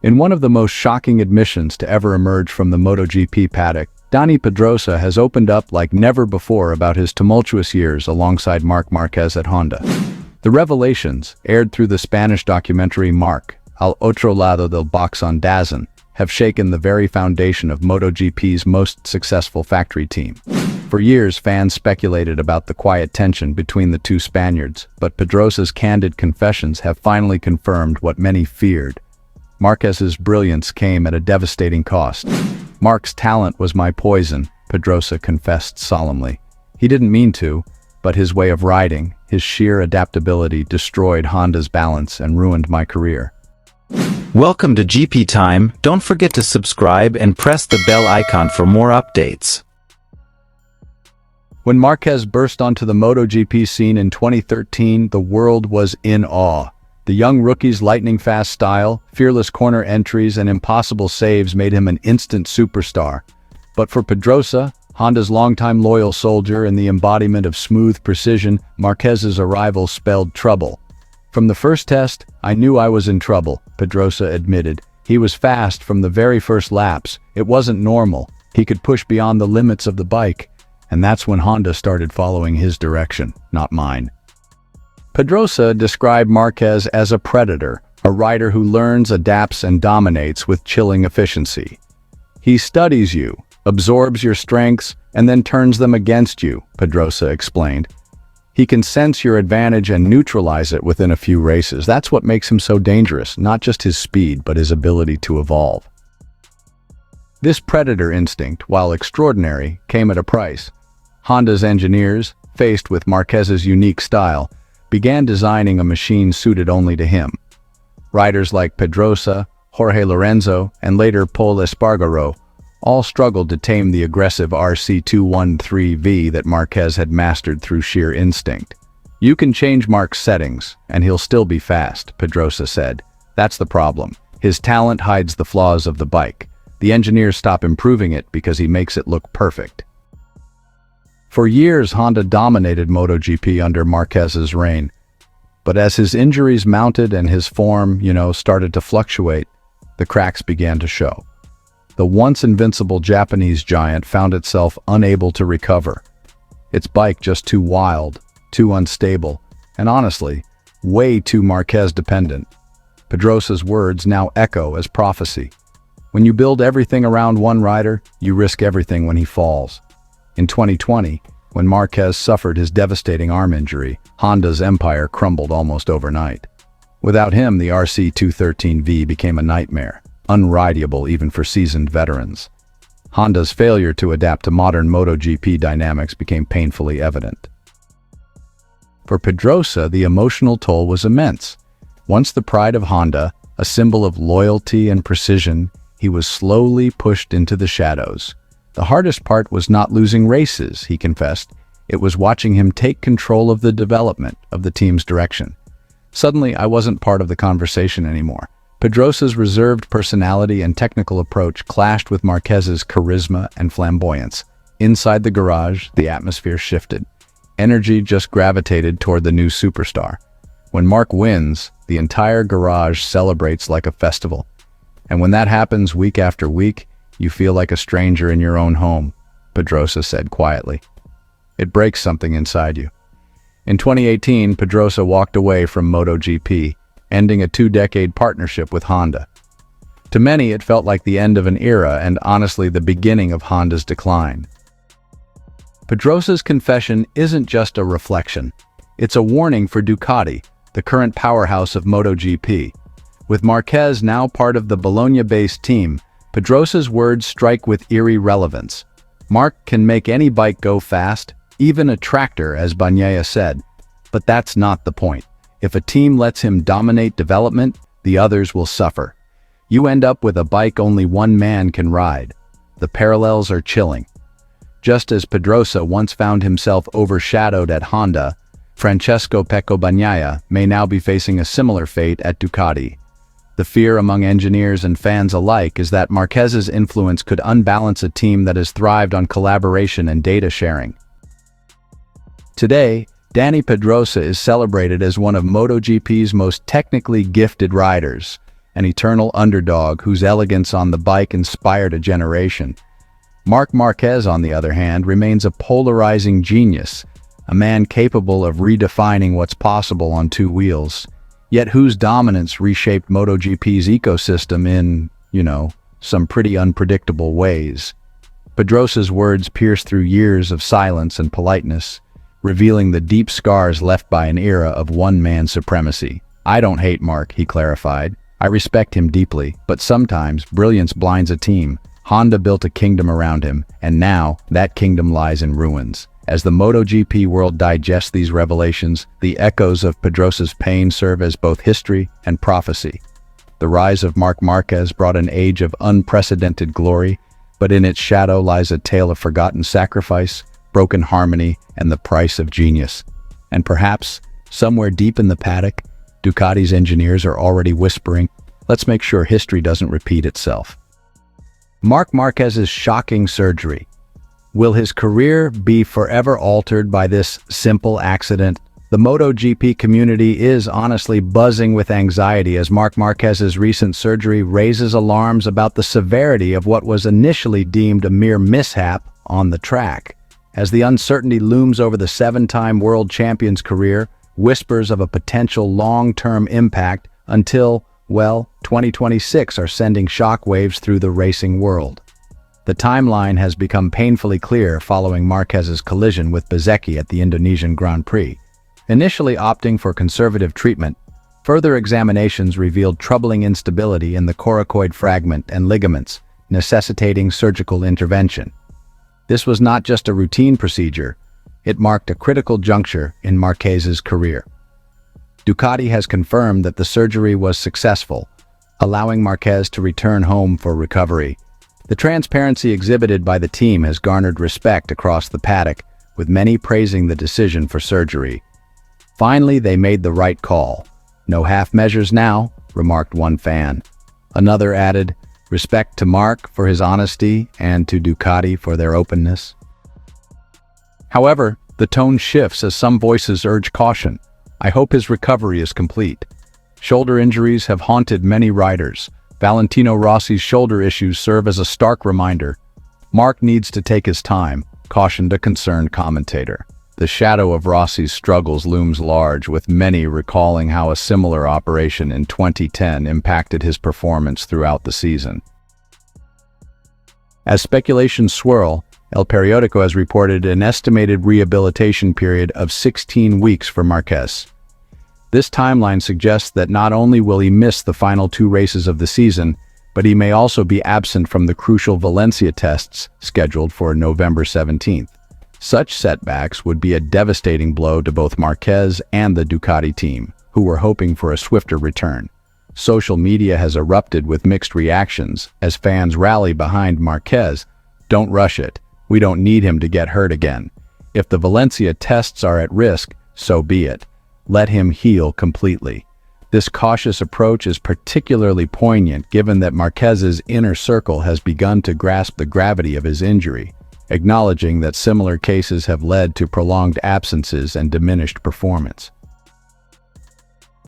In one of the most shocking admissions to ever emerge from the MotoGP paddock, Dani Pedrosa has opened up like never before about his tumultuous years alongside Marc Marquez at Honda. The revelations, aired through the Spanish documentary Marc, Al Otro Lado del Box on DAZN, have shaken the very foundation of MotoGP's most successful factory team. For years, fans speculated about the quiet tension between the two Spaniards, but Pedrosa's candid confessions have finally confirmed what many feared. Marquez's brilliance came at a devastating cost. Marc's talent was my poison, Pedrosa confessed solemnly. He didn't mean to, but his way of riding, his sheer adaptability destroyed Honda's balance and ruined my career. Welcome to GP Time. Don't forget to subscribe and press the bell icon for more updates. When Marquez burst onto the MotoGP scene in 2013, the world was in awe. The young rookie's lightning-fast style, fearless corner entries, and impossible saves made him an instant superstar. But for Pedrosa, Honda's longtime loyal soldier and the embodiment of smooth precision, Marquez's arrival spelled trouble. From the first test, I knew I was in trouble, Pedrosa admitted. He was fast from the very first laps. It wasn't normal. He could push beyond the limits of the bike. And that's when Honda started following his direction, not mine. Pedrosa described Marquez as a predator, a rider who learns, adapts, and dominates with chilling efficiency. He studies you, absorbs your strengths, and then turns them against you, Pedrosa explained. He can sense your advantage and neutralize it within a few races. That's what makes him so dangerous, not just his speed, but his ability to evolve. This predator instinct, while extraordinary, came at a price. Honda's engineers, faced with Marquez's unique style, began designing a machine suited only to him. Riders like Pedrosa, Jorge Lorenzo, and later Pol Espargaro all struggled to tame the aggressive RC213V that Marquez had mastered through sheer instinct. You can change Marc's settings, and he'll still be fast, Pedrosa said. That's the problem. His talent hides the flaws of the bike. The engineers stop improving it because he makes it look perfect. For years, Honda dominated MotoGP under Marquez's reign. But as his injuries mounted and his form, started to fluctuate, the cracks began to show. The once invincible Japanese giant found itself unable to recover. Its bike just too wild, too unstable, and honestly, way too Marquez-dependent. Pedrosa's words now echo as prophecy. When you build everything around one rider, you risk everything when he falls. In 2020, when Marquez suffered his devastating arm injury, Honda's empire crumbled almost overnight. Without him, the RC213V became a nightmare, unrideable even for seasoned veterans. Honda's failure to adapt to modern MotoGP dynamics became painfully evident. For Pedrosa, the emotional toll was immense. Once the pride of Honda, a symbol of loyalty and precision, he was slowly pushed into the shadows. The hardest part was not losing races, he confessed. It was watching him take control of the development of the team's direction. Suddenly, I wasn't part of the conversation anymore. Pedrosa's reserved personality and technical approach clashed with Marquez's charisma and flamboyance. Inside the garage, the atmosphere shifted. Energy just gravitated toward the new superstar. When Marc wins, the entire garage celebrates like a festival. And when that happens week after week, you feel like a stranger in your own home, Pedrosa said quietly. It breaks something inside you. In 2018, Pedrosa walked away from MotoGP, ending a 2-decade partnership with Honda. To many, it felt like the end of an era and honestly the beginning of Honda's decline. Pedrosa's confession isn't just a reflection. It's a warning for Ducati, the current powerhouse of MotoGP. With Marquez now part of the Bologna-based team, Pedrosa's words strike with eerie relevance. Marc can make any bike go fast, even a tractor, as Bagnaia said. But that's not the point. If a team lets him dominate development, the others will suffer. You end up with a bike only one man can ride. The parallels are chilling. Just as Pedrosa once found himself overshadowed at Honda, Francesco Pecco Bagnaia may now be facing a similar fate at Ducati. The fear among engineers and fans alike is that Marquez's influence could unbalance a team that has thrived on collaboration and data sharing. Today, Dani Pedrosa is celebrated as one of MotoGP's most technically gifted riders. an eternal underdog whose elegance on the bike inspired a generation. Marc Marquez, on the other hand, remains a polarizing genius, a man capable of redefining what's possible on two wheels, yet whose dominance reshaped MotoGP's ecosystem in, some pretty unpredictable ways. Pedrosa's words pierced through years of silence and politeness, revealing the deep scars left by an era of one-man supremacy. "I don't hate Marc," he clarified. "I respect him deeply, but sometimes brilliance blinds a team. Honda built a kingdom around him, and now that kingdom lies in ruins." As the MotoGP world digests these revelations, the echoes of Pedrosa's pain serve as both history and prophecy. The rise of Marc Marquez brought an age of unprecedented glory, but in its shadow lies a tale of forgotten sacrifice, broken harmony, and the price of genius. And perhaps, somewhere deep in the paddock, Ducati's engineers are already whispering, "Let's make sure history doesn't repeat itself." Marc Marquez's shocking surgery. Will his career be forever altered by this simple accident? The MotoGP community is honestly buzzing with anxiety as Marc Marquez's recent surgery raises alarms about the severity of what was initially deemed a mere mishap on the track. As the uncertainty looms over the seven-time world champion's career, whispers of a potential long-term impact until, 2026 are sending shockwaves through the racing world. The timeline has become painfully clear following Marquez's collision with Bezzecchi at the Indonesian Grand Prix. Initially opting for conservative treatment, further examinations revealed troubling instability in the coracoid fragment and ligaments, necessitating surgical intervention. This was not just a routine procedure, it marked a critical juncture in Marquez's career. Ducati has confirmed that the surgery was successful, allowing Marquez to return home for recovery. The transparency exhibited by the team has garnered respect across the paddock, with many praising the decision for surgery. "Finally, they made the right call. No half measures now," remarked one fan. Another added, "Respect to Marc for his honesty and to Ducati for their openness." However, the tone shifts as some voices urge caution. "I hope his recovery is complete." Shoulder injuries have haunted many riders. Valentino Rossi's shoulder issues serve as a stark reminder. "Marc needs to take his time," cautioned a concerned commentator. The shadow of Rossi's struggles looms large, with many recalling how a similar operation in 2010 impacted his performance throughout the season. As speculations swirl, El Periodico has reported an estimated rehabilitation period of 16 weeks for Marquez. This timeline suggests that not only will he miss the final two races of the season, but he may also be absent from the crucial Valencia tests scheduled for November 17th. Such setbacks would be a devastating blow to both Marquez and the Ducati team, who were hoping for a swifter return. Social media has erupted with mixed reactions as fans rally behind Marquez. "Don't rush it. We don't need him to get hurt again. If the Valencia tests are at risk, so be it. Let him heal completely." This cautious approach is particularly poignant given that Marquez's inner circle has begun to grasp the gravity of his injury, acknowledging that similar cases have led to prolonged absences and diminished performance.